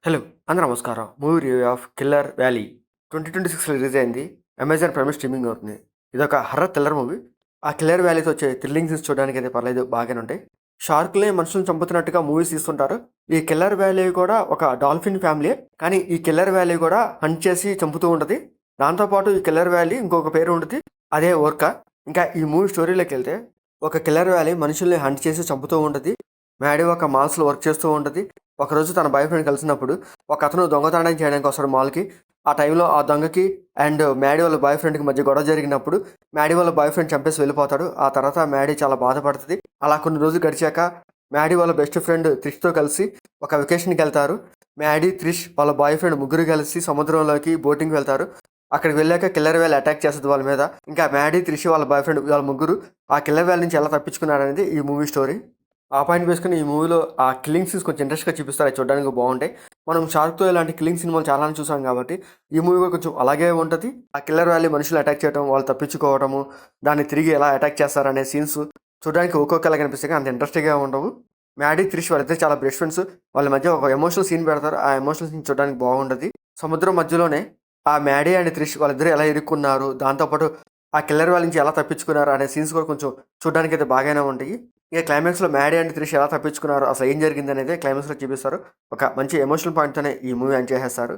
Hello! అందరూ నమస్కారం. Movie review of 'killer valley' 2026లో రిలీజ్ అయింది. అమెజాన్ ప్రైమ్‌లో స్ట్రీమింగ్ అవుతుంది. ఇదొక హర్రర్ థ్రిల్లర్ మూవీ. ఆ 'కిల్లర్ వ్యాలీ'తో వచ్చే థ్రిల్లింగ్ సీన్స్ చూడడానికైతే పర్లేదు బాగానే ఉంటాయి. షార్క్‌లే మనుషుల్ని చంపుతున్నట్టుగా మూవీస్ తీస్తుంటారు. ఈ 'కిల్లర్ వ్యాలీ' కూడా ఒక డాల్ఫిన్ ఫ్యామిలీయే. కానీ ఈ 'కిల్లర్ వ్యాలీ' కూడా హంట్ చేసి చంపుతూ ఉంటది. దాంతో పాటు ఈ 'కిల్లర్ వ్యాలీ' ఇంకొక పేరు ఉంటది. అదే ఓర్కా. ఇంకా ఈ మూవీ స్టోరీలోకెళ్తే ఒక 'కిల్లర్ వ్యాలీ' మనుషుల్ని హంట్ చేసి చంపుతూ ఉంటది. మ్యాడీ ఒక మాల్స్‌లో వర్క్ చేస్తూ ఉంటది. ఒకరోజు తన బాయ్ ఫ్రెండ్ కలిసినప్పుడు ఒకతను దొంగతనం చేయడానికి వస్తాడు మాల్‌కి. ఆ టైంలో ఆ దొంగకి అండ్ మ్యాడీ వాళ్ళ బాయ్ ఫ్రెండ్‌కి మధ్య గొడవ జరిగినప్పుడు మ్యాడీ వాళ్ళ బాయ్ ఫ్రెండ్ చంపేసి వెళ్ళిపోతాడు. ఆ తర్వాత మ్యాడీ చాలా బాధపడతది. అలా కొన్ని రోజులు గడిచాక మ్యాడీ వాళ్ళ బెస్ట్ ఫ్రెండ్ త్రిష్‌తో కలిసి ఒక వెకేషన్‌కెళ్తారు. మ్యాడీ, త్రిష్ వాళ్ళ బాయ్ ఫ్రెండ్ ముగ్గురు కలిసి సముద్రంలోకి బోటింగ్‌కి వెళ్తారు. అక్కడికి వెళ్ళాక కిల్లర్ వేల్ అటాక్ చేస్తది వాళ్ళ మీద. ఇంకా మ్యాడీ, త్రిష్ వాళ్ళ బాయ్ ఫ్రెండ్ వాళ్ళ ముగ్గురు ఆ కిల్లర్ వేల్ నుంచి ఎలా తప్పించుకున్నారనేది ఈ మూవీ స్టోరీ. ఆ పాయింట్ వేసుకొని ఈ మూవీలో ఆ కిల్లింగ్ సీన్స్ కొంచెం ఇంట్రెస్ట్‌గా చూపిస్తారు. అవి చూడడానికి బాగుంటాయి. మనం 'షార్క్‌తో' ఇలాంటి కిల్లింగ్ సినిమాలు చాలానే చూసాం కాబట్టి, ఈ మూవీ కూడా కొంచెం అలాగే ఉంటది. ఆ కిల్లర్ వ్యాలీ మనుషులు అటాక్ చేయడం, వాళ్ళు తప్పించుకోవడము, దాన్ని తిరిగి ఎలా అటాక్ చేస్తారనే సీన్స్ చూడడానికి ఒక్కొక్కలాగా కనిపిస్తాయి. అంత ఇంట్రెస్టింగ్‌గా ఉండవు. మ్యాడీ, త్రిష్ వాళ్ళిద్దరు చాలా బెస్ట్ ఫ్రెండ్స్. వాళ్ళ మధ్య ఒక ఎమోషనల్ సీన్ పెడతారు. ఆ ఎమోషనల్ సీన్ చూడడానికి బాగుంటది. సముద్రం మధ్యలోనే ఆ మ్యాడీ అండ్ త్రిష్ వాళ్ళిద్దరూ ఎలా ఇరుక్కున్నారు, దాంతో పాటు ఆ కిల్లర్ వ్యాలీ నుంచి ఎలా తప్పించుకున్నారు అనే సీన్స్ కూడా కొంచెం చూడడానికైతే బాగానే ఉంటాయి. ఇక క్లైమాక్స్‌లో మ్యాడీ అండ్ త్రిష్ ఎలా తప్పించుకున్నారు, అసలు ఏం జరిగిందనేదే క్లైమాక్స్‌లో చూపిస్తారు. ఒక మంచి ఎమోషనల్ పాయింట్‌తోనే ఈ మూవీ ఎండ్ చేసేస్తారు.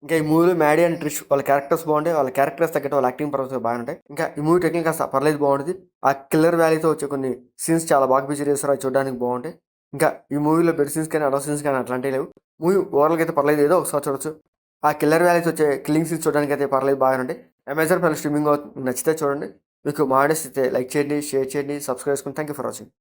ఇంకా ఈ మూవీలో మ్యాడీ అండ్ ట్రిష్ వాళ్ళ క్యారెక్టర్స్ బాగుంటాయి. వాళ్ళ క్యారెక్టర్స్ తగ్గట్టు వాళ్ళ యాక్టింగ్ పర్ఫార్మెన్స్ బాగుంటాయి. ఇంకా ఈ మూవీ టెక్నిక్ కాస్త పర్లేదు బాగుంటది. ఆ కిల్లర్ వ్యాలీతో వచ్చే కొన్ని సీన్స్ చాలా బాగా పిక్చర్ చేస్తారు. అవి చూడడానికి బాగుంటాయి. ఇంకా ఈ మూవీలో బెడ్ సీన్స్ కానీ, అడల్ట్ సీన్స్ కానీ అట్లాంటివి లేవు. మూవీ ఓవరాల్‌గా అయితే పర్లేదు. ఏదో ఒకసారి చూడొచ్చు. ఆ కిల్లర్ వ్యాలీతో వచ్చే కిల్లింగ్ సీన్స్ చూడడానికి అయితే పర్లేదు బాగానే ఉంటాయి. అమెజాన్ ప్రైమ్ స్ట్రీమింగ్ అవుతుంది. నచ్చితే చూడండి. మీకు మా వీడియోస్ అయితే లైక్ చేయండి, షేర్ చేయండి, సబ్స్క్రైబ్ చేసుకోండి. Thank you for watching.